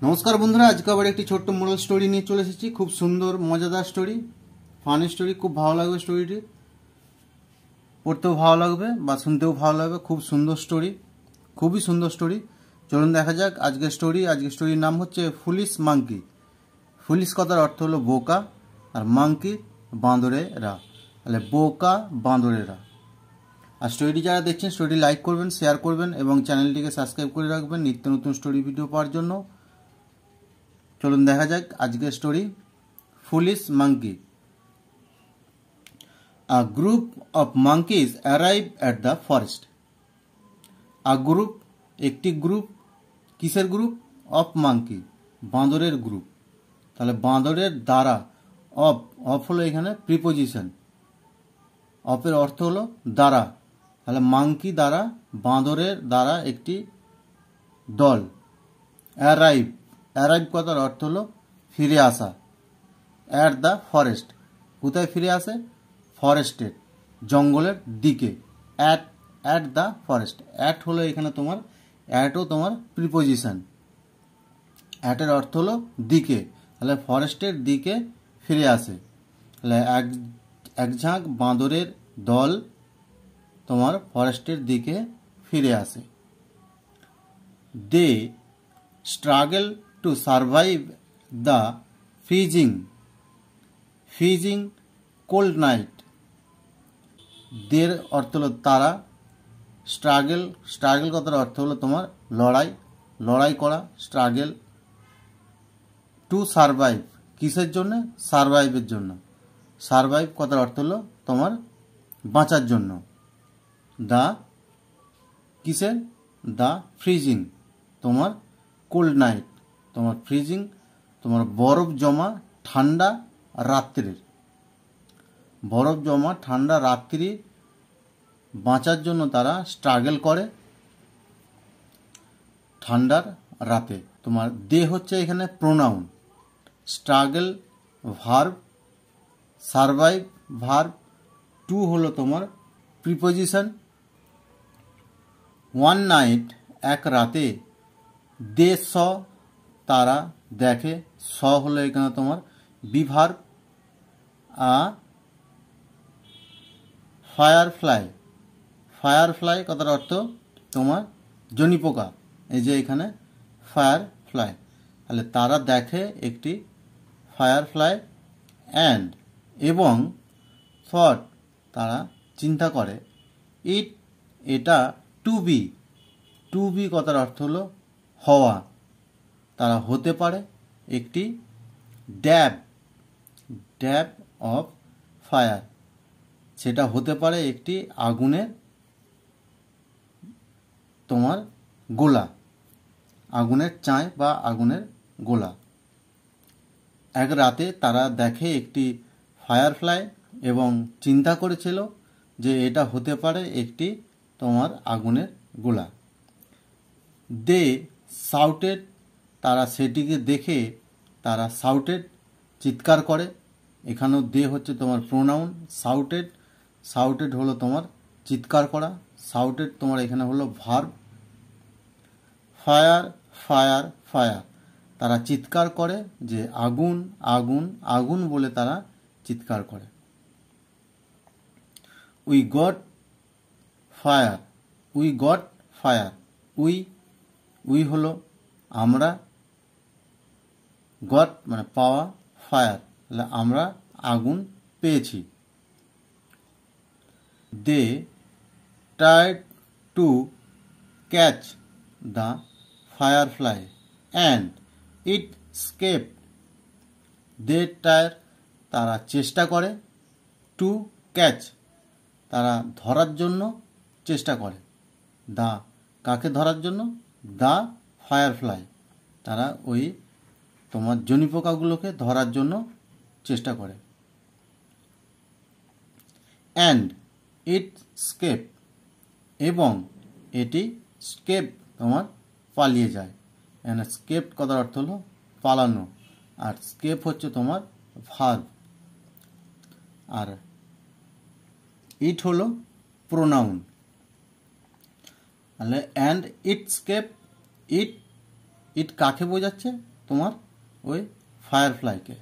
नमस्कार बंधुरा आज के आबार एक छोट्ट मोरल स्टोरी निये चले एसेछि। खूब सुंदर मजादार स्टोरी, फानी स्टोरी। खूब भालो लागबे स्टोरीटी, पढ़तेও भालो लागबे बा शुनतेও भालो लागबे। खूब सुंदर स्टोरी, खूबই सुंदर स्टोरी। चलुन देखा जाक आजकेर स्टोरी। आजकेर स्टोरिर नाम हच्छे फुलिश मांकी। फुलिश कथार अर्थ हलो बोका और मांकी बाँदरेरा, ताहले बोका बाँदरेरा। और स्टोरी যারা দেখছেন স্টোরি লাইক করবেন, শেয়ার করবেন এবং চ্যানেলটিকে সাবস্ক্রাইব করে রাখবেন নিত্য নতুন স্টোরি ভিডিও পাওয়ার জন্য। চলুন দেখা যাক আজকের story foolish monkey. A group of monkeys arrive at the forest. A group একটি গ্রুপ, কিসের গ্রুপ? অফ মাঙ্কি, বাঁদরের গ্রুপ। তাহলে বাঁদরের দ্বারা, অফ হলো এখানে প্রিপোজিশন, অফের অর্থ হলো দ্বারা। তাহলে মাঙ্কি দ্বারা, বাঁদরের দ্বারা একটি দল। অ্যারাইভ, অ্যারাইভ কথার অর্থ হলো ফিরে আসা। অ্যাট দ্য ফরেস্ট, কোথায় ফিরে আসে? ফরেস্টের, জঙ্গলের দিকে। অ্যাট দ্য ফরেস্ট, অ্যাট হলো এখানে তোমার, অ্যাটও তোমার প্রিপোজিশন। অ্যাটের অর্থ হলো দিকে, তাহলে ফরেস্টের দিকে ফিরে আসে। তাহলে এক ঝাঁক বাঁদরের দল তোমার ফরেস্টের দিকে ফিরে আসে। They struggle to survive the freezing cold night. দের অর্থ হলো তারা, স্ট্রাগল কথার অর্থ হলো তোমার লড়াই করা, স্ট্রাগল। টু সার্ভাইভ, কিসের জন্য? সার্ভাইভের জন্য। সার্ভাইভ কথার অর্থ হলো তোমার বাঁচার জন্য। দা কিসের? দা ফ্রিজিং, তোমার কোল্ড নাইট, তোমার ফ্রিজিং তোমার বরফ জমা ঠান্ডা রাত্রির, বরফ জমা ঠান্ডা রাত্রি বাঁচার জন্য তারা স্ট্রাগল করে ঠান্ডার রাতে। তোমার দে হচ্ছে এখানে pronoun, struggle verb, survive verb, to হলো তোমার প্রিপোজিশন। ওয়ান নাইট এক রাতে, দে স তারা দেখে, স হলো এখানে তোমার বিভার্ব। ফায়ারফ্লাই কথার অর্থ তোমার জনিপোকা, এই যে এখানে ফায়ারফ্লাই। তাহলে তারা দেখে একটি ফায়ারফ্লাই। অ্যান্ড এবং থট তারা চিন্তা করে, এটা টু বি কথার অর্থ হলো হওয়া, তারা হতে পারে একটি ড্যাব অফ ফায়ার, সেটা হতে পারে একটি আগুনের তোমার গোলা, আগুনের চায় বা আগুনের গোলা। এক রাতে তারা দেখে একটি ফায়ারফ্লাই এবং চিন্তা করেছিল যে এটা হতে পারে একটি তোমার আগুনের গোলা। দে শাউটেড, তারা সেটিকে দেখে তারা শাউটেড চিৎকার করে। এখানেও দে হচ্ছে তোমার প্রোনাউন, শাউটেড হলো তোমার চিৎকার করা, শাউটেড তোমার এখানে হলো ভার্ব। ফায়ার তারা চিৎকার করে যে আগুন বলে তারা চিৎকার করে। উই গট ফায়ার, উই হলো আমরা, গট মানে পাওয়া, ফায়ার তাহলে আমরা আগুন পেয়েছি। They tried to catch the firefly and it escaped. They try তারা চেষ্টা করে, টু ক্যাচ তারা ধরার জন্য চেষ্টা করে, দা কাকে ধরার জন্য? দা ফায়ারফ্লাই, তারা ওই তোমার জনিপোকাগুলোকে ধরার জন্য চেষ্টা করে। অ্যান্ড ইট স্কেপ, এবং এটি স্কেপ তোমার পালিয়ে যায়। এখানে স্কেপ কথার অর্থ হলো পালানো, আর স্কেপ হচ্ছে তোমার ভার্ব, আর ইট হলো প্রোনাউন। তাহলে অ্যান্ড ইট স্কেপ, ইট কাকে বোঝাচ্ছে? তোমার ওই ফায়ারফ্লাইকে,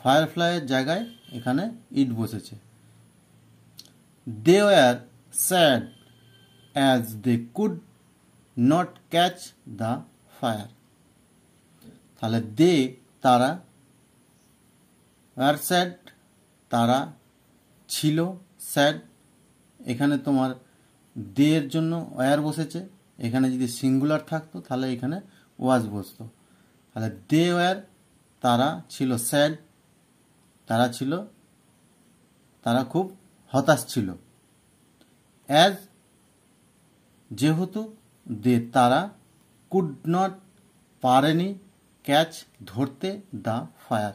ফায়ারফ্লাইয়ের জায়গায় এখানে ইট বসেছে। They were sad as they could not catch the fire. তাহলে দে তারা, ওয়ার স্যাড তারা ছিল, স্যাড এখানে তোমার দে এর জন্য ওয়ার বসেছে, এখানে যদি সিঙ্গুলার থাকতো তাহলে এখানে ওয়াজ বসতো। তাহলে দে ওয়ার তারা ছিল স্যাড, তারা ছিল, তারা খুব হতাশ ছিল। অ্যাজ যেহেতু দে তারা, কুড নট পারেনি, ক্যাচ ধরতে, দ্য ফায়ার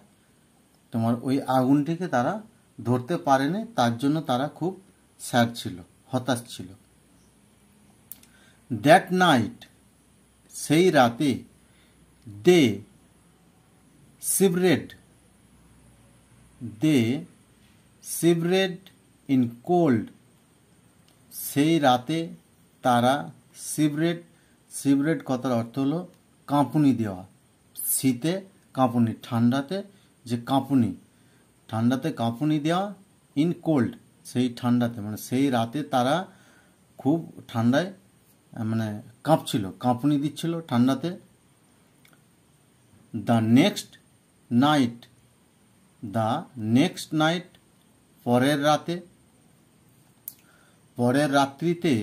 তোমার ওই আগুনটিকে তারা ধরতে পারেনি, তার জন্য তারা খুব স্যাড ছিল, হতাশ ছিল। দ্যাট নাইট সেই রাতে, দে শিভরেড, দে শিভরেড ইন কোল্ড, সেই রাতে তারা শিভরেড, শিভরেড কথার অর্থ হলো কাঁপুনি দেওয়া, শীতে কাঁপুনি, ঠান্ডাতে যে কাঁপুনি, ঠান্ডাতে কাঁপুনি দেওয়া, ইন কোল্ড সেই ঠান্ডাতে, মানে সেই রাতে তারা খুব ঠান্ডায় মানে কাঁপছিল, কাঁপুনি দিচ্ছিল ঠান্ডাতে। The next night, the next night পরের রাতে, পরের রাত্রিতে,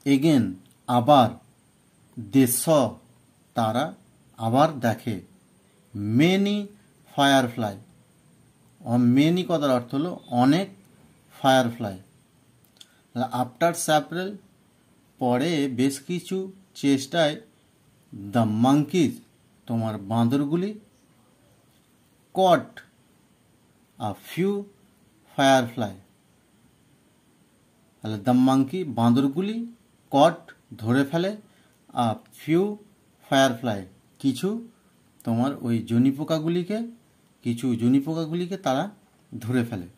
এগেন আবার, দে স তারা আবার দেখে, মেনি ফায়ারফ্লাই, মেনি কথার অর্থ হলো অনেক, ফায়ারফ্লাই। আফটার স্যাপ্রেল পরে বেশ কিছু চেষ্টায়, দ্য মাঙ্কিজ তোমার বাঁদরগুলি, কট আ ফিউ ফায়ারফ্লাই, তাহলে দ্য মাঙ্কি বাঁদরগুলি, কট ধরে ফেলে, আ ফিউ ফায়ারফ্লাই কিছু তোমার ওই জনি পোকাগুলিকে, কিছু জনি পোকাগুলিকে তারা ধরে ফেলে।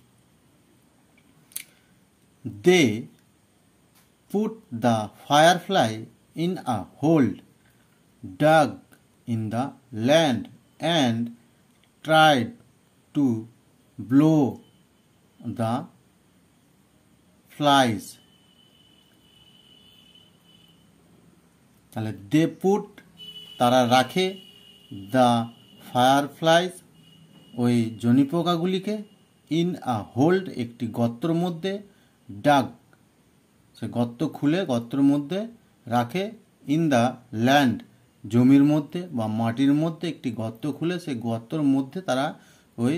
They put the firefly in a hold dug in the land and tried to blow the flies. তাহলে দে পুট তারা রাখে, দ্য ফায়ারফ্লাইজ ওই জনি পোকাগুলিকে, ইন আ হোল্ড একটি গর্তর মধ্যে, ডাগ সে গর্ত খুলে গর্তের মধ্যে রাখে, ইন দ্য ল্যান্ড জমির মধ্যে বা মাটির মধ্যে একটি গর্ত খুলে সেই গর্তর মধ্যে তারা ওই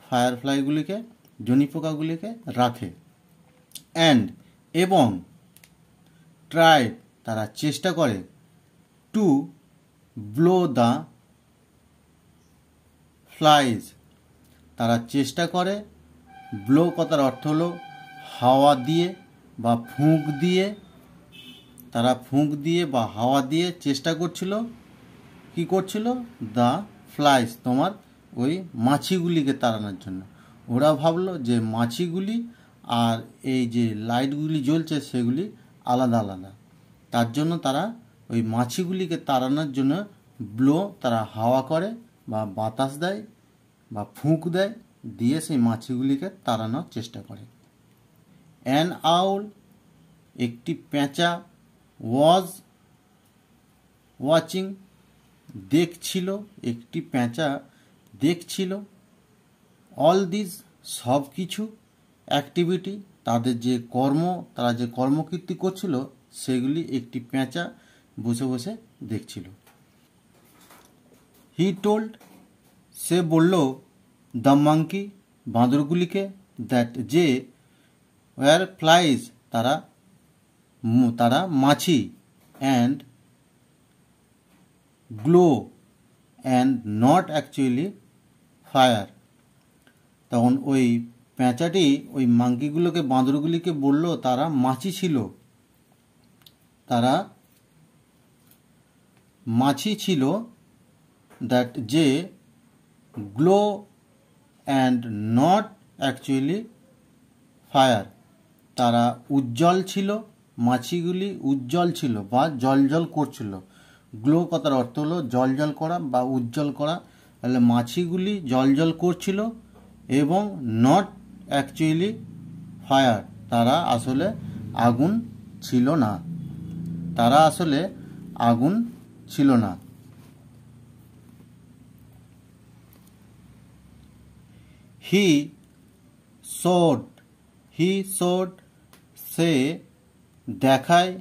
ফায়ারফ্লাইগুলিকে, জনি পোকাগুলিকে রাখে। অ্যান্ড এবং, ট্রাই তারা চেষ্টা করে, টু ব্লো দ্য ফ্লাইজ তারা চেষ্টা করে, ব্লো কথার অর্থ হলো হাওয়া দিয়ে বা ফুঁক দিয়ে, তারা ফুঁক দিয়ে বা হাওয়া দিয়ে চেষ্টা করছিল, কি করছিল, দ্য ফ্লাইজ তোমার ওই মাছিগুলিকে তাড়ানোর জন্য। ওরা ভাবলো যে মাছিগুলি আর এই যে লাইটগুলি জ্বলছে সেগুলি আলাদা আলাদা, তার জন্য তারা ওই মাছিগুলিকে তাড়ানোর জন্য ব্লো তারা হাওয়া করে বা বাতাস দেয় বা ফুঁক দেয়, দিয়ে সেই মাছিগুলিকে তাড়ানোর চেষ্টা করে। অ্যান আউল একটি পেঁচা, ওয়াজ ওয়াচিং দেখছিল, একটি পেঁচা দেখছিল, অল দিস সব কিছু, অ্যাক্টিভিটি তাদের যে কর্ম, তারা যে কর্মকীর্তি করছিল সেগুলি একটি পেঁচা বসে বসে দেখছিল। হি টোল্ড সে বলল, দ্য মাঙ্কি বাঁদরগুলিকে, দ্যাট যে ওয়ার ফ্লাইজ তারা তারা মাছি, and glow and not actually fire. তখন ওই পেঁচাটি ওই মাঙ্কিগুলোকে, বাঁদরগুলিকে বলল তারা মাছি ছিল, তারা মাছি ছিল, দ্যাট যে glow and not actually fire তারা উজ্জ্বল ছিল, মাছিগুলি উজ্জ্বল ছিল বা জল জল করছিল, গ্লো কথার অর্থ হলো জল জল করা বা উজ্জ্বল করা। তাহলে মাছিগুলি জল জল করছিল এবং নট অ্যাকচুয়ালি ফায়ার, তারা আসলে আগুন ছিল না, তারা আসলে আগুন ছিল না। হি শোড সে দেখায়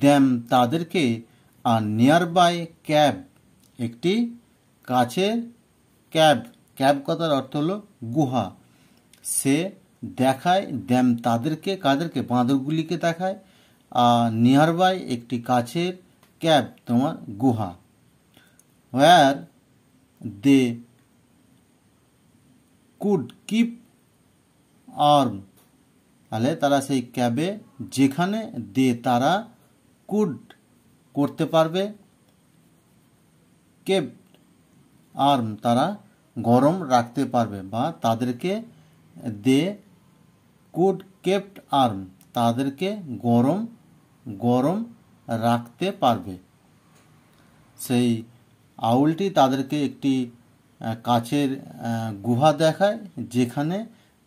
দ্যাম তাদেরকে, আর নিয়ার বাই ক্যাব একটি কাছের ক্যাব কথার অর্থ হলো গুহা। সে দেখায় দ্যাম তাদেরকে, কাদেরকে? বাঁদরগুলিকে দেখায়। আর নিয়ার বাই একটি কাছের ক্যাব তোমার গুহা। Where they could keep warm, তাহলে তারা সেই ক্যাবে যেখানে তারা কুড করতে পারবে, কেপ্ট আর্ম তারা গরম রাখতে পারবে, বা তাদেরকে দে কুড কেপ্ট আর্ম তাদেরকে গরম রাখতে পারবে। সেই আউলটি তাদেরকে একটি কাছের গুহা দেখায় যেখানে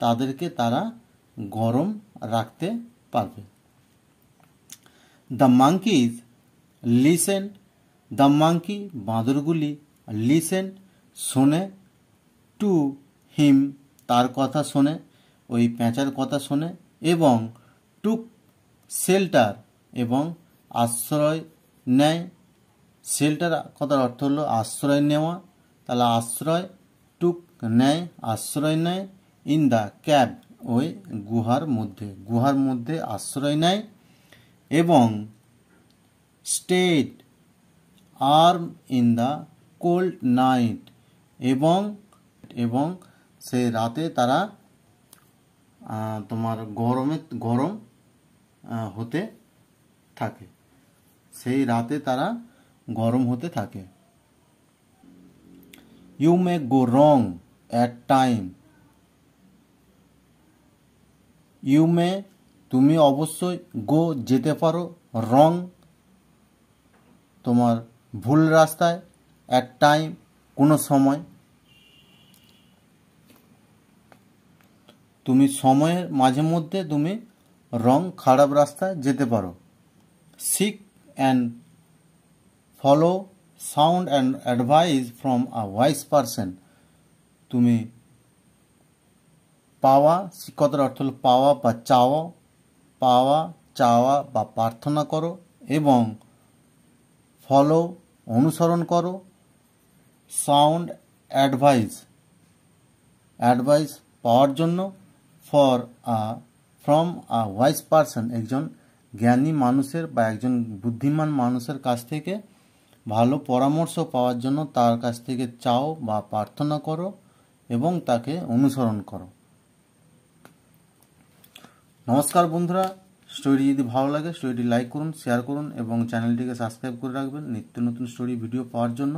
তাদেরকে তারা গরম রাখতে পারবে। The monkeys listen, the monkey বাঁদরগুলি, লিসেন শোনে, টু হিম তার কথা শোনে, ওই প্যাঁচার কথা শোনে, এবং টুক শেল্টার এবং আশ্রয় নেয়। শেল্টার কথার অর্থ হলো আশ্রয় নেওয়া, তাহলে আশ্রয়, টুক নেয় আশ্রয় নেয়, ইন দ্য ক্যাব ওই গুহার মধ্যে আশ্রয় নেয়, এবং stayed warm in the cold night এবং সেই রাতে তারা তোমার গরম হতে থাকে, সেই রাতে তারা গরম হতে থাকে। You may go wrong at time, you may তুমি অবশ্যই, গো যেতে পারো, রং তোমার ভুল রাস্তায়, অ্যাট টাইম কোনো সময়, তুমি সময়ের মাঝে মধ্যে তুমি রং খারাপ রাস্তায় যেতে পারো। Seek and follow sound and advice from a wise person, তুমি পাওয়া, কথার অর্থ হলো পাওয়া বা চাওয়া বা প্রার্থনা করো, এবং ফলো অনুসরণ করো, সাউন্ড অ্যাডভাইস পাওয়ার জন্য, ফ্রম আ ওয়াইজ পারসন একজন জ্ঞানী মানুষের বা একজন বুদ্ধিমান মানুষের কাছ থেকে ভালো পরামর্শ পাওয়ার জন্য তার কাছ থেকে চাও বা প্রার্থনা করো এবং তাকে অনুসরণ করো। নমস্কার বন্ধুরা, স্টোরি যদি ভালো লাগে স্টোরিটি লাইক করুন, শেয়ার করুন এবং চ্যানেলটিকে সাবস্ক্রাইব করে রাখবেন নিত্য নতুন স্টোরি ভিডিও পাওয়ার জন্য।